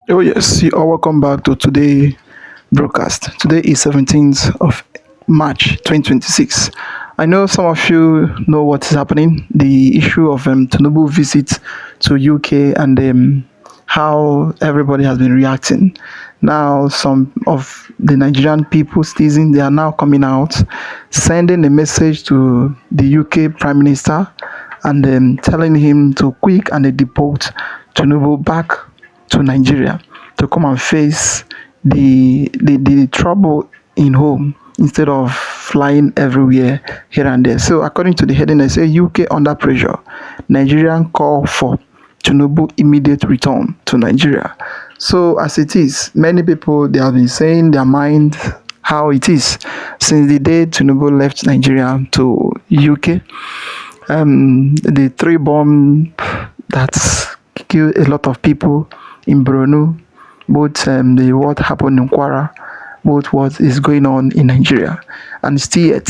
Oh yes, you are welcome back to today broadcast. Today is 17th of March 2026. I know some of you know what is happening. The issue of Tinubu visit to UK and how everybody has been reacting. Now, some of the Nigerian people, citizens, they are now coming out, sending a message to the UK Prime Minister and telling him to quick and deport Tinubu back to Nigeria to come and face the trouble in home instead of flying everywhere here and there. So according to the heading, they say UK under pressure. Nigerian call for Tinubu immediate return to Nigeria. So as it is, many people they have been saying their mind how it is since the day Tinubu left Nigeria to UK. The three bomb that's killed a lot of people in Borno, both the what happened in Kwara, both what is going on in Nigeria, and still yet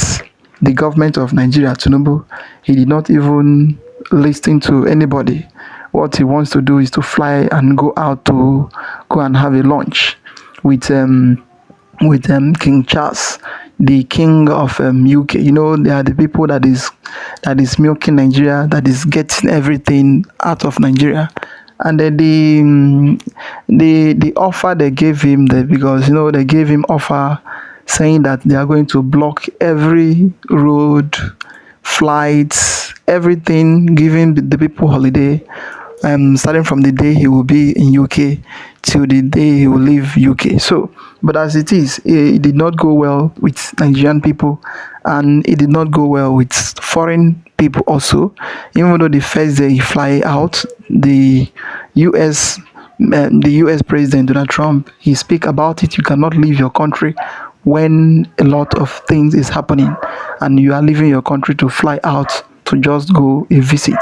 the government of Nigeria, Tinubu, he did not even listen to anybody. What he wants to do is to fly and go out to go and have a lunch with King Charles, the king of UK. You know, they are the people that is milking Nigeria, that is getting everything out of Nigeria. And then the offer they gave him, because they gave him offer saying that they are going to block every road, flights, everything, giving the people holiday, starting from the day he will be in UK till the day he will leave UK. So, but as it is, it did not go well with Nigerian people, and it did not go well with foreign people also. Even though the first day he fly out, US the US President Donald Trump, he speak about it. You cannot leave your country when a lot of things is happening, and you are leaving your country to fly out to just go a visit,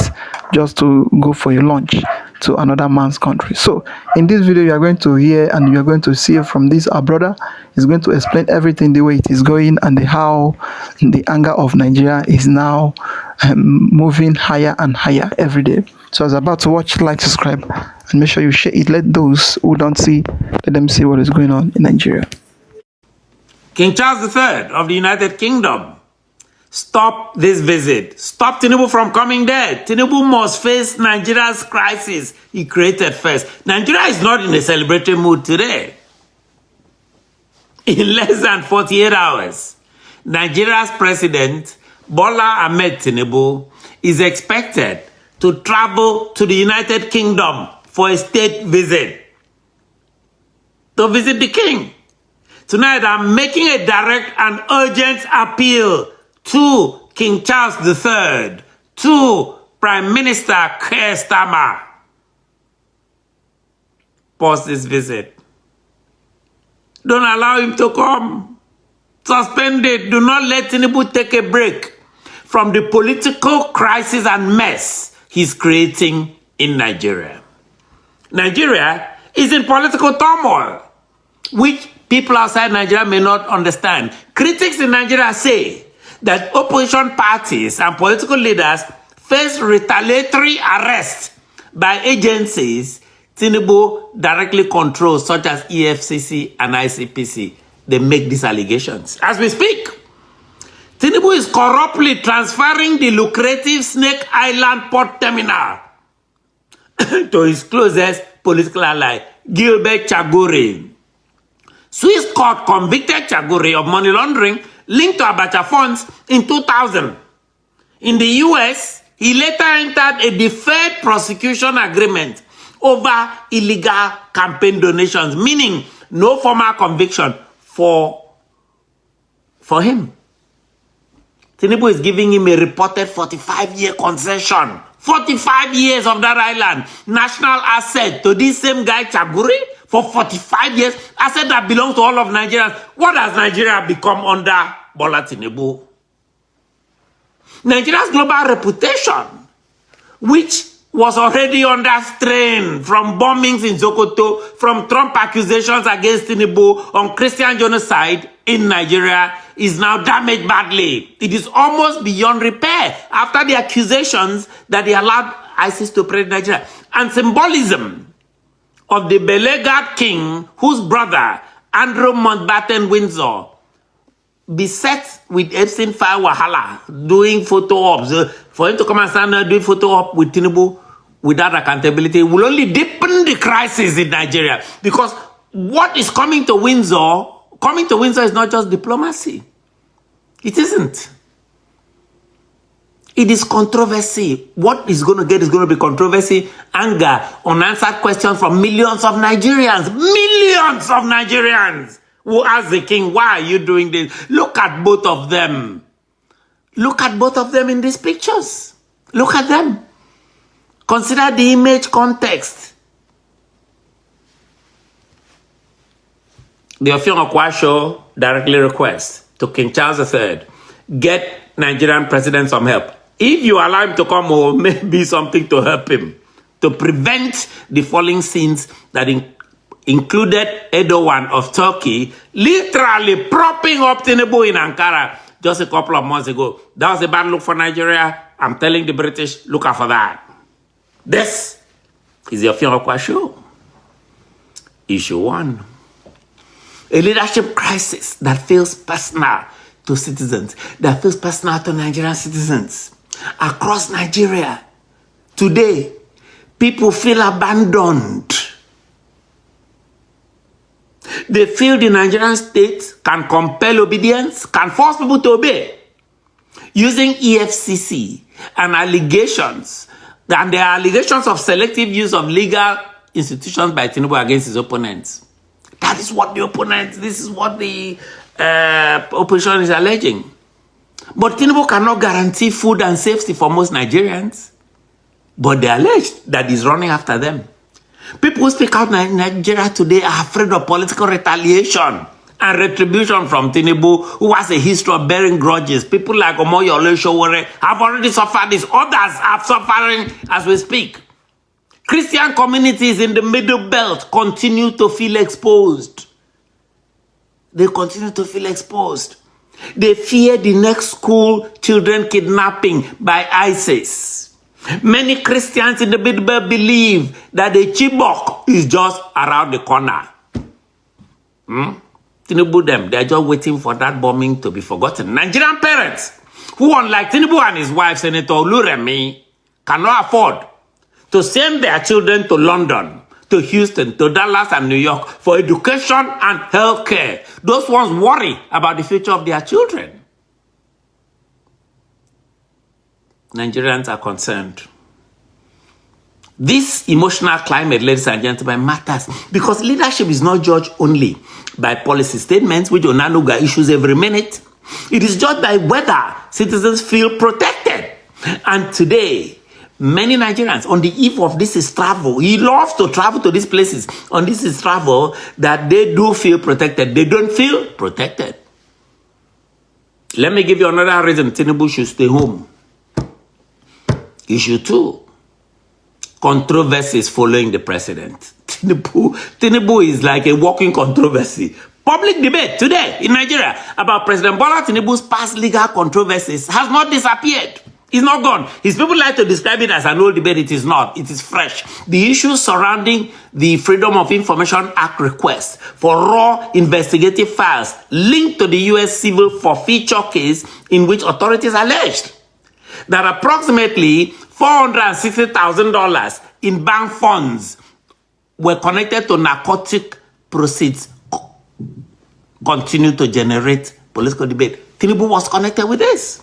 just to go for a lunch to another man's country. So in this video, you are going to hear and you are going to see from this our brother is going to explain everything the way it is going, and how the anger of Nigeria is now moving higher and higher every day. So as about to watch, like, subscribe, and make sure you share it. Let those who don't see, let them see what is going on in Nigeria. King Charles III of the United Kingdom, stop this visit. Stop Tinubu from coming there. Tinubu must face Nigeria's crisis he created first. Nigeria is not in a celebratory mood today. In less than 48 hours, Nigeria's President Bola Ahmed Tinubu is expected to travel to the United Kingdom for a state visit, to visit the king. Tonight, I'm making a direct and urgent appeal to King Charles III, to Prime Minister Keir Starmer. Pause this visit. Don't allow him to come. Suspend it. Do not let Tinubu take a break from the political crisis and mess he's creating in Nigeria. Nigeria is in political turmoil, which people outside Nigeria may not understand. Critics in Nigeria say that opposition parties and political leaders face retaliatory arrest by agencies Tinubu directly controls, such as EFCC and ICPC. They make these allegations. As we speak, Tinubu is corruptly transferring the lucrative Snake Island port terminal to his closest political ally, Gilbert Chaguri. Swiss court convicted Chaguri of money laundering linked to Abacha funds in 2000. In the US, he later entered a deferred prosecution agreement over illegal campaign donations, meaning no formal conviction for him. Tinubu is giving him a reported 45-year concession. 45 years of that island, national asset, to this same guy Chaguri for 45 years, asset that belongs to all of Nigerians. What has Nigeria become under Bola Tinubu? Nigeria's global reputation, which was already under strain from bombings in Sokoto, from Trump accusations against Tinubu on Christian genocide in Nigeria, is now damaged badly. It is almost beyond repair after the accusations that they allowed ISIS to operate in Nigeria. And Symbolism of the beleaguered king whose brother, Andrew Mountbatten Windsor, beset with Epstein file wahala, doing photo ops. For him to come and stand there doing photo op with Tinubu without accountability will only deepen the crisis in Nigeria. Because what is coming to Windsor is not just diplomacy. It isn't. It is controversy. What is going to get is going to be controversy, anger, unanswered questions from millions of Nigerians. Millions of Nigerians who ask the king, why are you doing this? Look at both of them. Look at both of them in these pictures. Look at them. Consider the image context. The Ofion Okwasho directly requests to King Charles III, get Nigerian president some help. If you allow him to come, or maybe something to help him, to prevent the falling scenes that included Erdogan of Turkey, literally propping up Tinubu in Ankara just a couple of months ago. That was a bad look for Nigeria. I'm telling the British, look out for that. This is the Ofion Okwasho. Issue 1. A leadership crisis that feels personal to citizens, that feels personal to Nigerian citizens. Across Nigeria, today, people feel abandoned. They feel the Nigerian state can compel obedience, can force people to obey, using EFCC and allegations, and there are allegations of selective use of legal institutions by Tinubu against his opponents. That is what the opponents, this is what the opposition is alleging. But Tinubu cannot guarantee food and safety for most Nigerians. But they allege that he's running after them. People who speak out in Nigeria today are afraid of political retaliation and retribution from Tinubu, who has a history of bearing grudges. People like Omoyole Sowore have already suffered this. Others are suffering as we speak. Christian communities in the Middle Belt continue to feel exposed. They continue to feel exposed. They fear the next school children kidnapping by ISIS. Many Christians in the Middle Belt believe that the Chibok is just around the corner. Tinubu them, they're just waiting for that bombing to be forgotten. Nigerian parents, who unlike Tinubu and his wife, Senator Oluremi, cannot afford to send their children to London, to Houston, to Dallas and New York for education and health care. Those ones worry about the future of their children. Nigerians are concerned. This emotional climate, ladies and gentlemen, matters because leadership is not judged only by policy statements, which Onanuga issues every minute. It is judged by whether citizens feel protected. And today, many Nigerians, on the eve of this is travel, he loves to travel to these places, on this is travel, that they do feel protected. They don't feel protected. Let me give you another reason Tinubu should stay home. Issue 2. Controversies following the president. Tinubu is like a walking controversy. Public debate today in Nigeria about President Bola Tinubu's past legal controversies has not disappeared. It's not gone. His people like to describe it as an old debate. It is not. It is fresh. The issues surrounding the Freedom of Information Act request for raw investigative files linked to the U.S. civil forfeiture case in which authorities alleged that approximately $460,000 in bank funds were connected to narcotic proceeds continue to generate political debate. Tinubu was connected with this.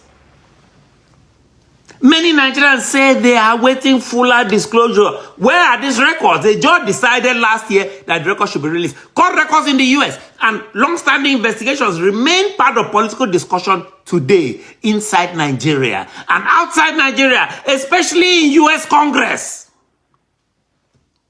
Many Nigerians say they are waiting fuller disclosure. Where are these records? The judge decided last year that the records should be released. Court records in the US and long-standing investigations remain part of political discussion today inside Nigeria and outside Nigeria, especially in US Congress.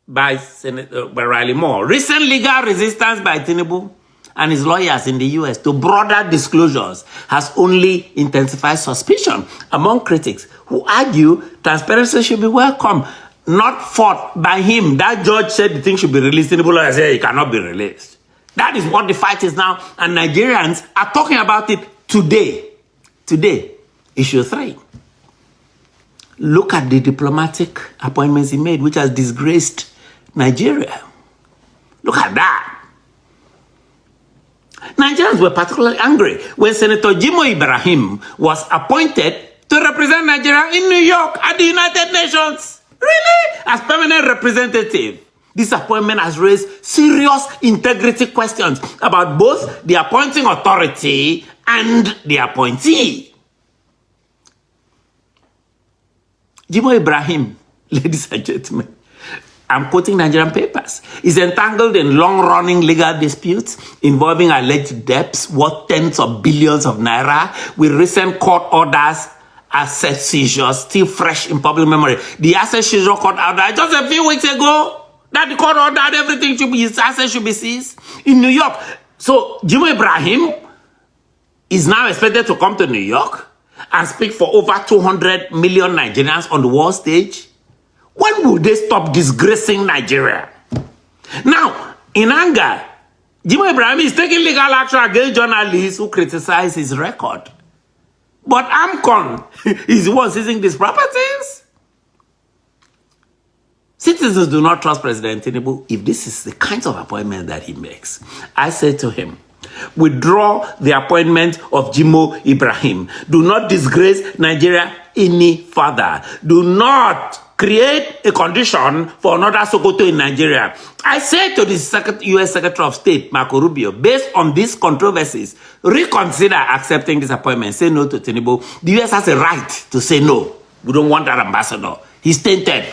By Senator Riley Moore. Recent legal resistance by Tinubu and his lawyers in the US to broader disclosures has only intensified suspicion among critics who argue transparency should be welcome, not fought by him. That judge said the thing should be released. Tinubu lawyer said it cannot be released. That is what the fight is now, and Nigerians are talking about it today. Today, issue 3. Look at the diplomatic appointments he made, which has disgraced Nigeria. Look at that. Nigerians were particularly angry when Senator Jimo Ibrahim was appointed to represent Nigeria in New York at the United Nations. Really? As permanent representative. This appointment has raised serious integrity questions about both the appointing authority and the appointee. Jimo Ibrahim, ladies and gentlemen, I'm quoting Nigerian papers, is entangled in long-running legal disputes involving alleged debts worth tens of billions of naira, with recent court orders, asset seizures still fresh in public memory. The asset seizure court order just a few weeks ago, that the court ordered everything should be, his assets should be seized in New York. So Jimo Ibrahim is now expected to come to New York and speak for over 200 million Nigerians on the world stage. When will they stop disgracing Nigeria? Now, in anger, Jimo Ibrahim is taking legal action against journalists who criticize his record. But AMCON is the one seizing these properties. Citizens do not trust President Tinubu if this is the kind of appointment that he makes. I say to him, withdraw the appointment of Jimo Ibrahim. Do not disgrace Nigeria any further. Do not create a condition for another Sokoto in Nigeria. I say to the U.S. Secretary of State, Marco Rubio, based on these controversies, reconsider accepting this appointment. Say no to Tinubu. The U.S. has a right to say no. We don't want that ambassador. He's tainted.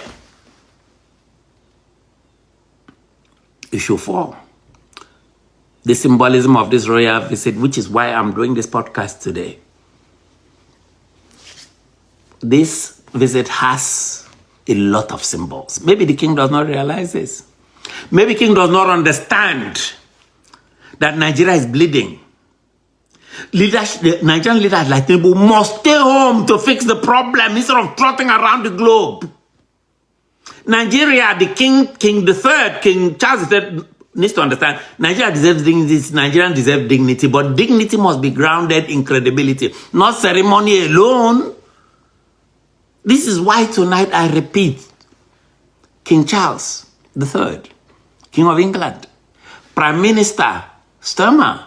Issue 4. The symbolism of this royal visit, which is why I'm doing this podcast today. This visit has a lot of symbols. Maybe the king does not realize this. Maybe the king does not understand that Nigeria is bleeding. Nigerian leaders like Tinubu must stay home to fix the problem instead of trotting around the globe. Nigeria, the King III, King Charles III, needs to understand Nigeria deserves dignity, Nigerians deserve dignity, but dignity must be grounded in credibility, not ceremony alone. This is why tonight I repeat, King Charles III, King of England, Prime Minister Starmer,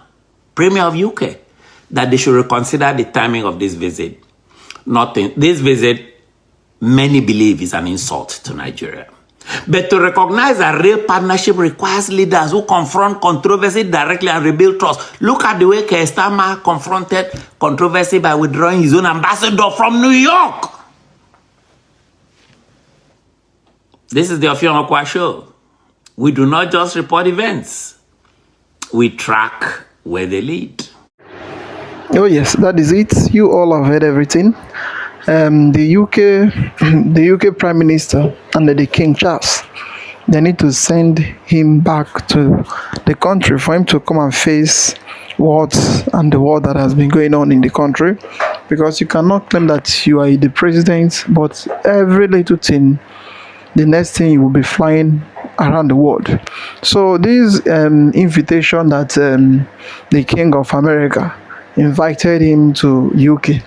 Premier of UK, that they should reconsider the timing of this visit. This visit, many believe, is an insult to Nigeria. But to recognize a real partnership requires leaders who confront controversy directly and rebuild trust. Look at the way Keir Starmer confronted controversy by withdrawing his own ambassador from New York. This is the Ofion Okwa show. We do not just report events. We track where they lead. Oh yes, that is it. You all have heard everything. The UK Prime Minister and the King Charles, they need to send him back to the country for him to come and face what and the war that has been going on in the country, because you cannot claim that you are the president, but every little thing, the next thing you will be flying around the world. So this invitation that the King of America invited him to UK,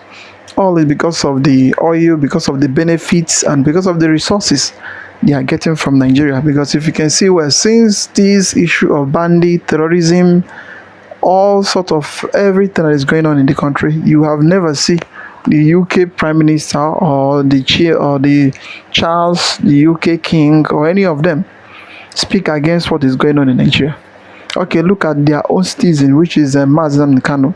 all is because of the oil, because of the benefits, and because of the resources they are getting from Nigeria. Because if you can see, well, since this issue of bandit, terrorism, all sort of everything that is going on in the country, you have never seen the UK Prime Minister or the chair or the Charles, the UK King, or any of them speak against what is going on in Nigeria. Okay, look at their own citizen, which is Mazen Kano.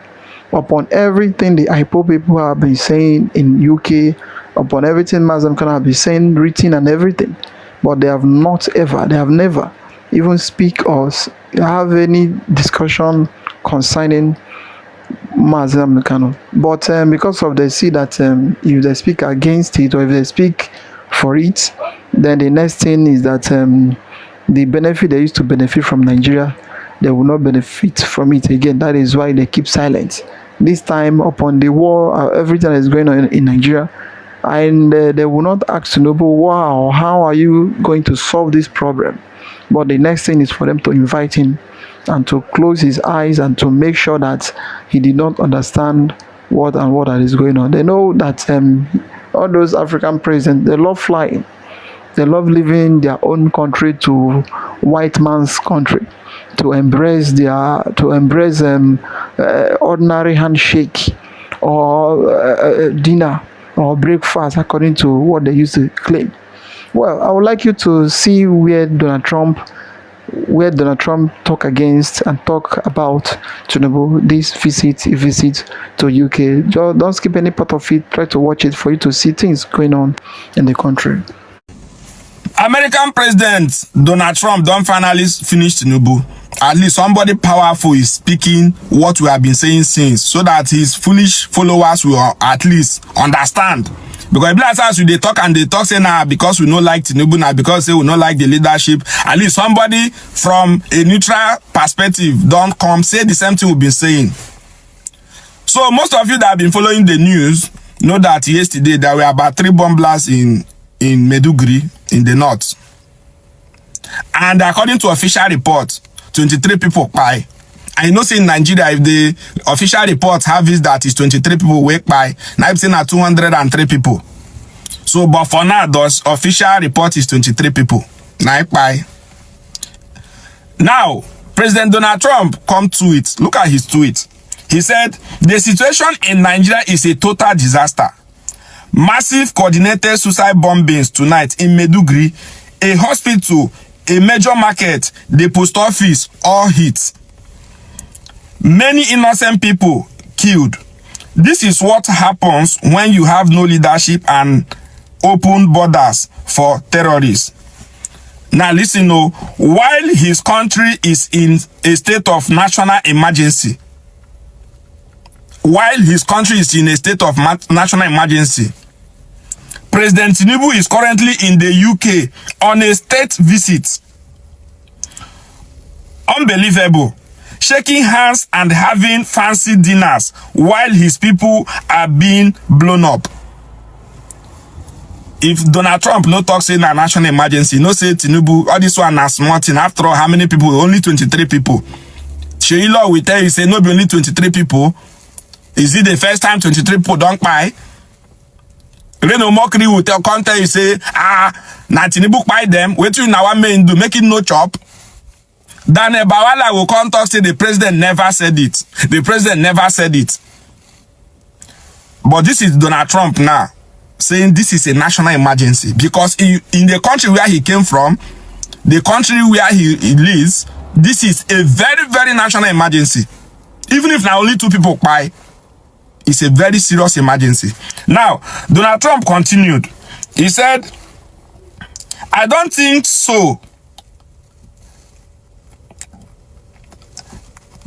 Upon everything the IPO people have been saying in UK, upon everything Mazen Kano have been saying, written and everything, but they have never even speak or have any discussion concerning Mazen Kano. But because of they see that if they speak against it or if they speak for it, then the next thing is that the benefit they used to benefit from Nigeria, they will not benefit from it again. That is why they keep silent. This time upon the war, everything that is going on in Nigeria, and they will not ask Tinubu, wow, how are you going to solve this problem? But the next thing is for them to invite him and to close his eyes and to make sure that he did not understand what is going on. They know that all those African presidents, they love flying. They love leaving their own country to white man's country, to embrace ordinary handshake or dinner or breakfast, according to what they used to claim. Well, I would like you to see where Donald Trump talk against and talk about Tinubu this visit to UK. Just don't skip any part of it. Try to watch it for you to see things going on in the country. American President Donald Trump don't finally finish Tinubu. At least somebody powerful is speaking what we have been saying since, so that his foolish followers will at least understand. Because if as they talk and they talk say now because we don't like Tinubu, now because say we don't like the leadership, at least somebody from a neutral perspective don't come say the same thing we've been saying. So most of you that have been following the news know that yesterday there were about 3 bomb blasts in Maiduguri in the north. And according to official report, 23 people died. I know say in Nigeria, if the official reports have is that it's 23 people wake by, now I'm saying that 203 people. So, but for now, the official report is 23 people. Now, now, President Donald Trump come to it. Look at his tweet. He said, the situation in Nigeria is a total disaster. Massive coordinated suicide bombings tonight in Maiduguri, a hospital, a major market, the post office, all hit. Many innocent people killed. This is what happens when you have no leadership and open borders for terrorists. Now listen, while his country is in a state of national emergency, President Tinubu is currently in the UK on a state visit. Unbelievable. Shaking hands and having fancy dinners while his people are being blown up. If Donald Trump no talk say na national emergency, no say Tinubu, all this one na small thing. After all, how many people? Only 23 people. Sheila will tell you, say no be only 23 people. Is it the first time 23 people don't buy? Reno Mokri will come tell you, say, na Tinubu buy them, wait till now one man do, make it no chop. Daniel Bawala will come talk, say the president never said it. The president never said it. But this is Donald Trump now, saying this is a national emergency. Because in the country where he came from, the country where he lives, this is a very, very national emergency. Even if now only 2 people buy, it's a very serious emergency. Now, Donald Trump continued. He said, I don't think so.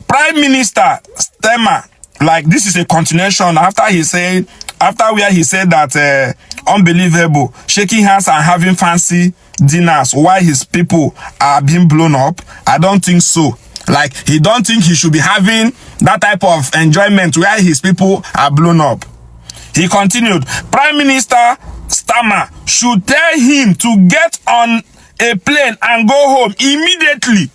Prime Minister Stemmer, like this is a continuation after where he said that unbelievable, shaking hands and having fancy dinners while his people are being blown up. I don't think so. Like, he don't think he should be having that type of enjoyment where his people are blown up. He continued, Prime Minister Stammer should tell him to get on a plane and go home immediately.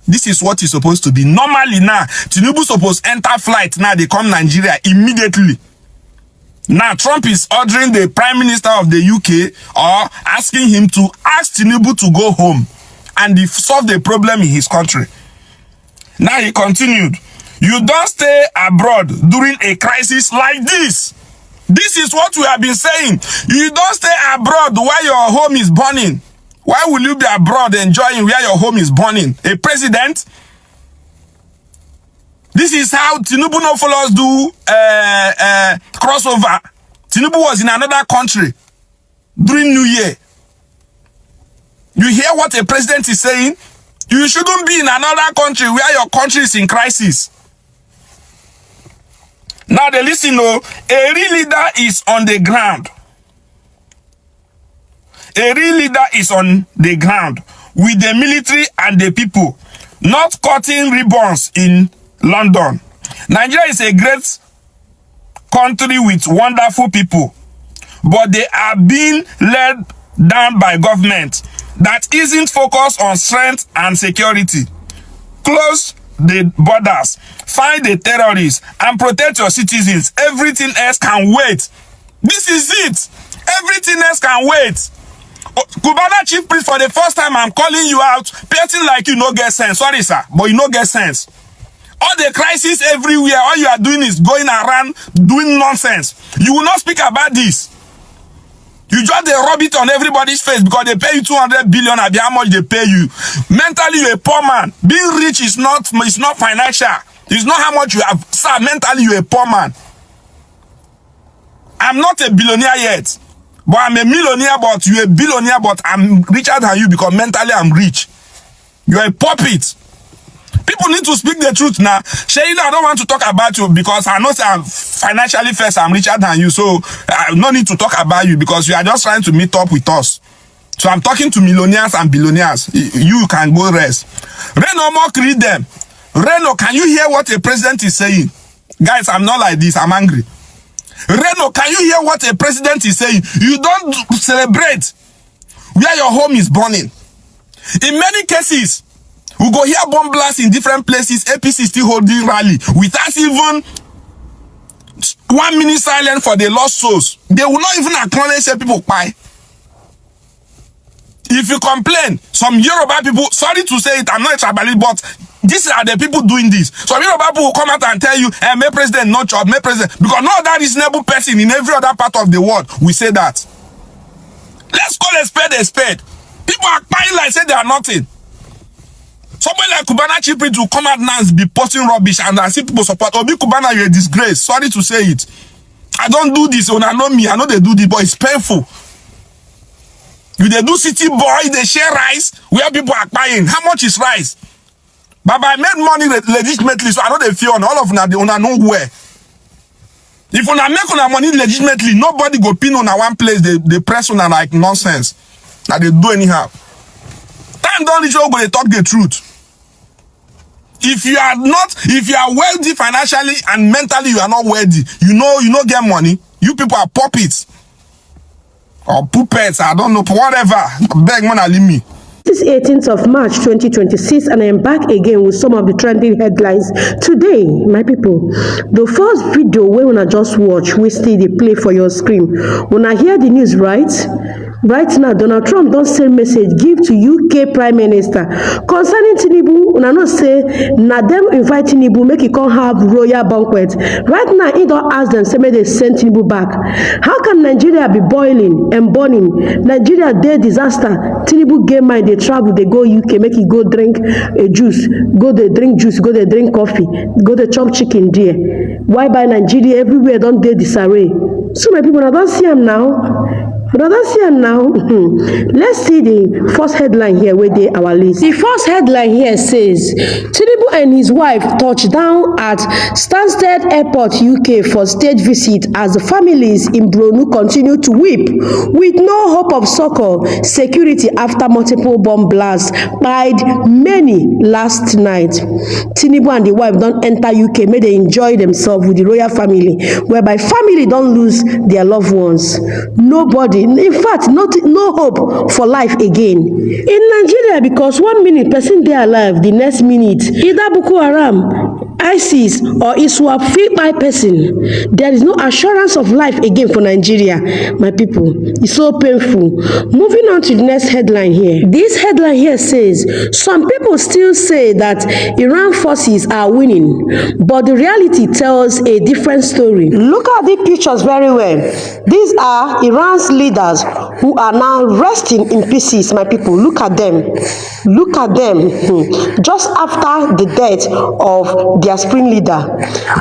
This is what is supposed to be. Normally now, Tinubu supposed enter flight. Now they come Nigeria immediately. Now Trump is ordering the Prime Minister of the UK or asking him to ask Tinubu to go home and solve the problem in his country. Now he continued, you don't stay abroad during a crisis like this. This is what we have been saying. You don't stay abroad while your home is burning. Why will you be abroad enjoying where your home is burning? A president? This is how Tinubu no followers do crossover. Tinubu was in another country during New Year. You hear what a president is saying? You shouldn't be in another country where your country is in crisis. Now they listen, a real leader is on the ground. A real leader is on the ground with the military and the people, not cutting ribbons in London. Nigeria is a great country with wonderful people, but they are being led down by government that isn't focused on strength and security. Close the borders, find the terrorists, and protect your citizens. Everything else can wait. This is it. Everything else can wait. Cubana chief priest, for the first time, I'm calling you out. Person like you no get sense. Sorry, sir, but you no get sense. All the crisis everywhere, all you are doing is going around doing nonsense. You will not speak about this. You just they rub it on everybody's face because they pay you 200 billion. Abi how much they pay you? Mentally, you're a poor man. Being rich is not financial. It's not how much you have. Sir, mentally, you're a poor man. I'm not a billionaire yet, but I'm a millionaire. But you're a billionaire, but I'm richer than you because mentally I'm rich. You're a puppet. People need to speak the truth now. Sheila, I don't want to talk about you because I know I'm financially first, I'm richer than you. So I no need to talk about you because you are just trying to meet up with us. So I'm talking to millionaires and billionaires. You can go rest. Reno, more create them. Reno, can you hear what a president is saying? Guys, I'm not like this. I'm angry. Reno, can you hear what a president is saying? You don't celebrate where your home is burning. In many cases, we go hear bomb blasts in different places. APC still holding rally without even 1 minute silence for the lost souls. They will not even acknowledge that people cry. If you complain, some Yoruba people, sorry to say it, I'm not a tribalist, but these are the people doing this. Some Yoruba people will come out and tell you, hey, my president, not job, my president. Because no other reasonable person in every other part of the world will say that. Let's call a spade a spade. People are crying like say they are nothing. Somebody like Cubana chief priest will come out now and be posting rubbish and I see people support. Obi Cubana, you're a disgrace. Sorry to say it. I don't do this. When I know me, I know they do this, but it's painful. You they do city boy, they share rice where people are buying. How much is rice? But I made money legitimately, so I know they feel on all of them, they know where. If you make on money legitimately, nobody go pin on one place, they press on like nonsense. That they do anyhow. Time don't reach over, they talk the truth. If you are wealthy financially and mentally you are not wealthy, you know get money. You people are puppets. Or puppets, I don't know, whatever. Beg man, leave me. This is 18th of March 2026 and I am back again with some of the trending headlines today, my people. The first video we wanna just watch, we still they play for your screen. When I hear the news, right now, Donald Trump don't send message give to UK Prime Minister concerning Tinubu. Una not say na them invite Tinubu make he come have royal banquet. Right now, he don't ask them say may they send Tinubu back. How can Nigeria be boiling and burning? Nigeria day disaster. Tinubu get mind they travel, they go UK, make he go drink a juice, go they drink juice, go they drink coffee, go they chop chicken there. Why by Nigeria everywhere don't they disarray? So my people, I don't see him now. Let's see the first headline here where they our list. The first headline here says Tinubu and his wife touch down at Stansted Airport, UK for state visit as the families in Bronu continue to weep with no hope of succor security after multiple bomb blasts by many last night. Tinubu and the wife don't enter UK, may they enjoy themselves with the royal family, whereby family don't lose their loved ones. Nobody, in fact, no hope for life again in Nigeria, because 1 minute person they alive, the next minute either Boko Haram, ISIS or ISWAP fit by person. There is no assurance of life again for Nigeria, my people. It's so painful. Moving on to the next headline here. This headline here says some people still say that Iran forces are winning, but the reality tells a different story. Look at the pictures very well. These are Iran's leaders who are now resting in pieces, my people. Look at them. Look at them. Just after the death of their spring leader,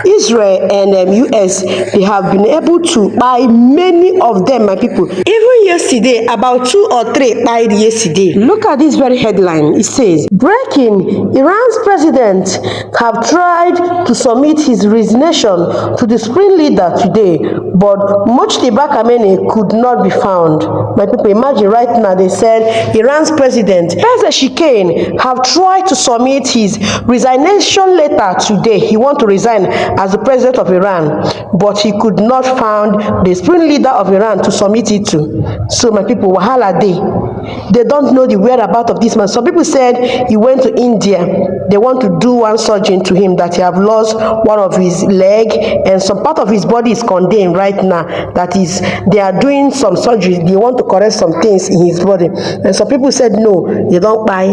Israel and US, they have been able to buy many of them, my people. Even yesterday, about 2 or 3 died yesterday. Look at this very headline. It says, breaking, Iran's president have tried to submit his resignation to the spring leader today, but Mojtaba Khamenei could not be found. My people, imagine right now they said Iran's president Pezeshkian have tried to submit his resignation letter today he want to resign as the president of Iran, but he could not find the supreme leader of Iran to submit it to. So my people, wahala they don't know the whereabouts of this man. Some people said he went to India. They want to do one surgery to him, that he have lost one of his leg and some part of his body is condemned right now. That is, they are doing some surgery. They want to correct some things in his body. And some people said no, they don't buy.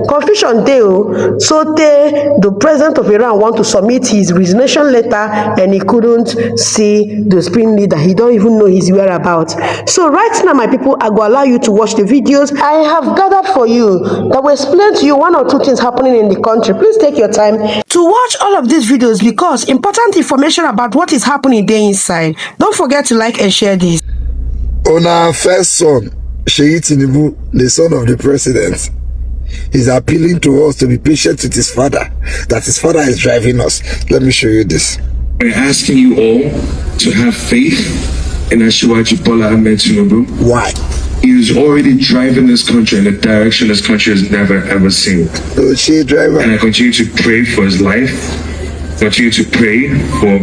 Confusion there. So the president of Iran want to submit his resignation letter and he couldn't see the supreme leader. He don't even know his whereabouts. So right now, my people, I will allow you to watch the videos I have gathered for you that will explain to you one or two things happening in the country. Please take your time to watch all of these videos because important information about what is happening there inside. Don't forget to like and share this. On our first son, Tinubu, the son of the president, is appealing to us to be patient with his father, that his father is driving us. Let me show you this. We're asking you all to have faith in Asiwaju Bola Ahmed Tinubu. Why? He is already driving this country in a direction this country has never ever seen. Oh, driver. And I continue to pray for his life. Continue to pray for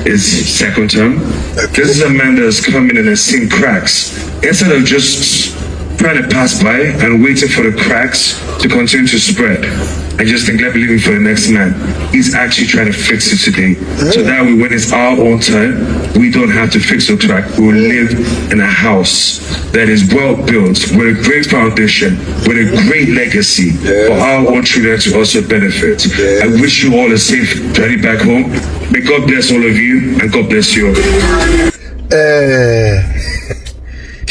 his second term. Okay. This is a man that has come in and has seen cracks. Instead of just trying to pass by and waiting for the cracks to continue to spread and just think, let me leave it for the next man. He's actually trying to fix it today. So that way, when it's our own time, we don't have to fix the crack. We will live in a house that is well built, with a great foundation, with a great legacy for our own children to also benefit. I wish you all a safe journey back home. May God bless all of you and God bless you all.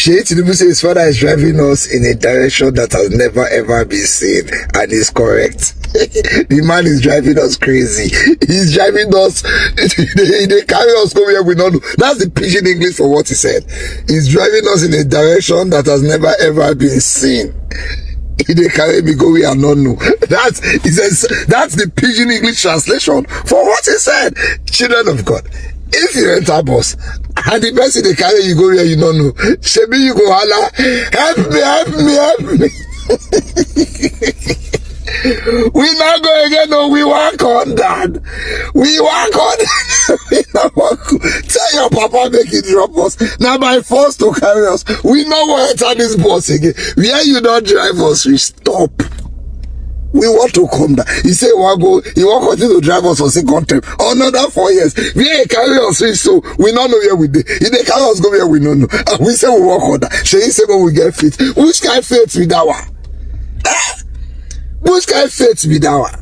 Tinubu says his father is driving us in a direction that has never ever been seen, and is correct. The man is driving us crazy. He's driving us. They carry us go where we don't know. That's the pidgin English for what he said. He's driving us in a direction that has never ever been seen. They carry me go where I don't know. That's the pidgin English translation for what he said. Children of God, if you enter bus and the person they carry you go where you don't know, shebi you go holla, help me, help me, help me. We not go again, no, we work on that. We work on we not work. Tell your papa make it drop us. Now by force to carry us. We not want to enter this bus again. Where you don't drive us, we stop. We want to come down. He say he want continue to drive us for second term. Another 4 years. Where he carry us, so we not know where we did. If they carry us go where we don't know. And we say we work on that. She say when we get fit. Which kind of faith with that one? Which kind of faith be that one?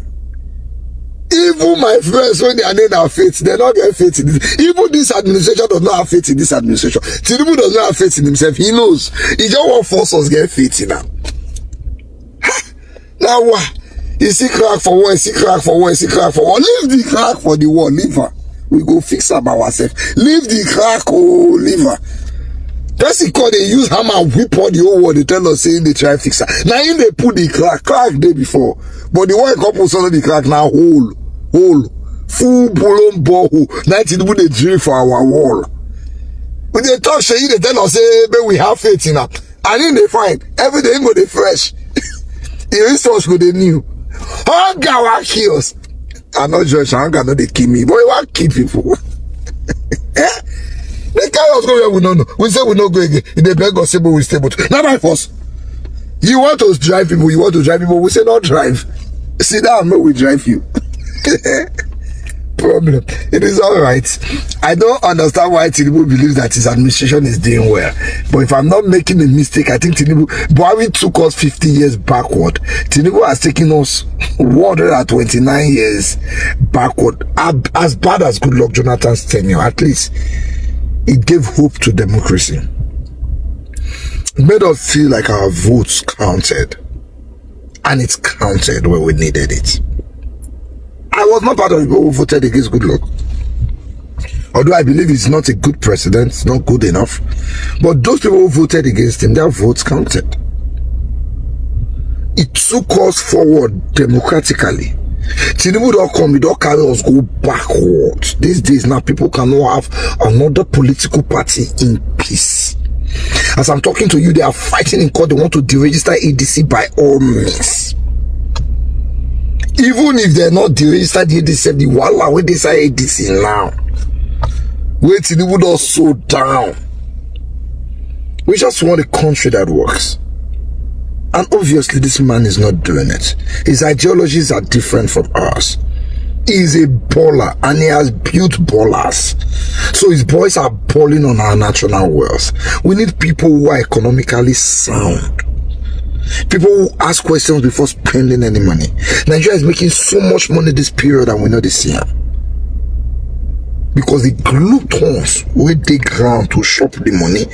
Even my friends, when they are in our faith, they don't get faith in this. Even this administration does not have faith in this administration. Tinubu does not have faith in himself. He knows. He just won't force us to get faith in him. Now what? You see crack for one, see crack for one, see crack for one. Leave the crack for the one, leave her. We go fix up ourselves. Leave the crack, oh, leave her. Person call, they use hammer whip on the whole world. They tell us saying they try fix her. Now in they put the crack day before. But the one couple saw the crack now hole, full blown borehole. 19 put the drill for our wall. When they talk, they tell us say, but we have faith in her. And then they find everything go they fresh. The resource go they new. Hunger will kill us. I'm not judge, hunger not they kill me, but it will kill people. They carry us go where we don't know. We say we not go again. If they beg us, say we stay, but not by force. You want us to drive people, we say not drive. Sit down, no, we drive you. Problem. It is alright. I don't understand why Tinubu believes that his administration is doing well. But if I'm not making a mistake, I think Buhari took us 50 years backward. Tinubu has taken us 129 years backward. As bad as Goodluck Jonathan's tenure, at least. It gave hope to democracy. It made us feel like our votes counted. And it's counted when we needed it. I was not part of the people who voted against Goodluck. Although I believe he's not a good president, it's not good enough. But those people who voted against him, their votes counted. It took us forward democratically. Tinubu don't come, he don't carry us go backwards. These days now, people cannot have another political party in peace. As I'm talking to you, they are fighting in court. They want to deregister ADC by all means. Even if they're not the registered ADC, the wala where they say ADC now. Where Tinubu does so down. We just want a country that works. And obviously this man is not doing it. His ideologies are different from ours. He's a baller and he has built ballers. So his boys are balling on our national wealth. We need people who are economically sound. People who ask questions before spending any money. Nigeria is making so much money this period and we know this year. Because the gluttons where they ground to shop the money,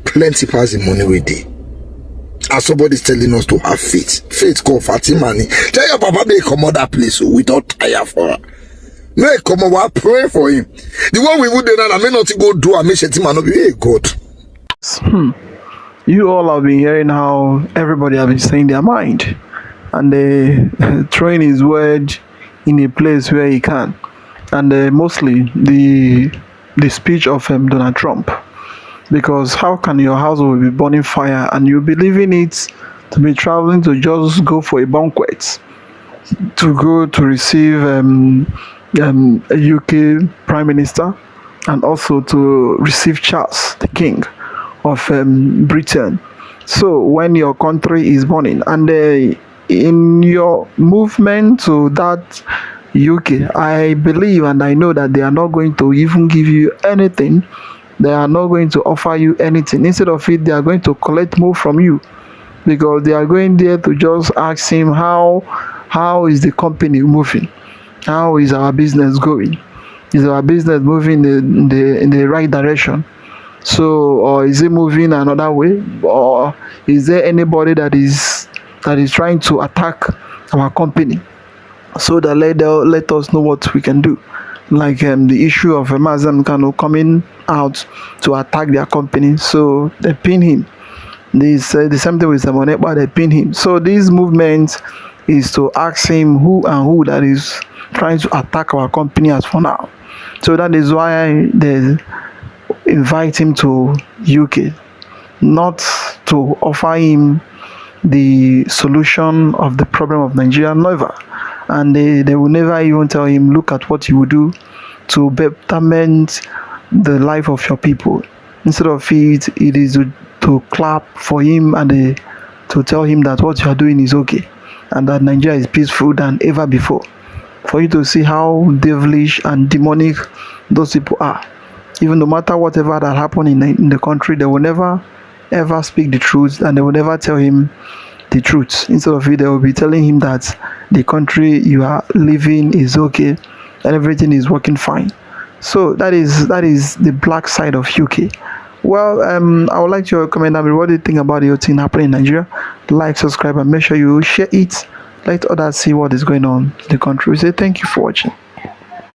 plenty pass the money where they. As somebody's telling us to have faith. Faith called Fatimani. Tell your papa may come out that place so we don't tire for her. May come over, pray for him. The one we would do now, I may not go do, I may shut him and not be hey God. You all have been hearing how everybody have been saying their mind, and they throwing his word in a place where he can, and mostly the speech of Donald Trump, because how can your household be burning fire and you be leaving it to be traveling to just go for a banquet, to go to receive a UK Prime Minister, and also to receive Charles the King of Britain. So when your country is burning and in your movement to that UK, I believe and I know that they are not going to even give you anything. They are not going to offer you anything. Instead of it, they are going to collect more from you, because they are going there to just ask him how is the company moving, how is our business going, is our business moving in the right direction. So, or is it moving another way, or is there anybody that is trying to attack our company, so that let us know what we can do. Like the issue of Mazam Kano coming out to attack their company, so they pin him. The same thing with Samoneba, they pin him. So this movement is to ask him who that is trying to attack our company as for now. So that is why they invite him to UK, not to offer him the solution of the problem of Nigeria, never. And they will never even tell him, look at what you will do to betterment the life of your people. Instead of it is to clap for him and to tell him that what you are doing is okay and that Nigeria is peaceful than ever before. For you to see how devilish and demonic those people are. Even no matter whatever that happened in the country, they will never ever speak the truth, and they will never tell him the truth. Instead of it, they will be telling him that the country you are living is okay and everything is working fine. So that is the black side of UK. Well, I would like to comment down below what do you think about the whole thing happening in Nigeria. Like, subscribe, and make sure you share it. Let others see what is going on in the country. We say thank you for watching.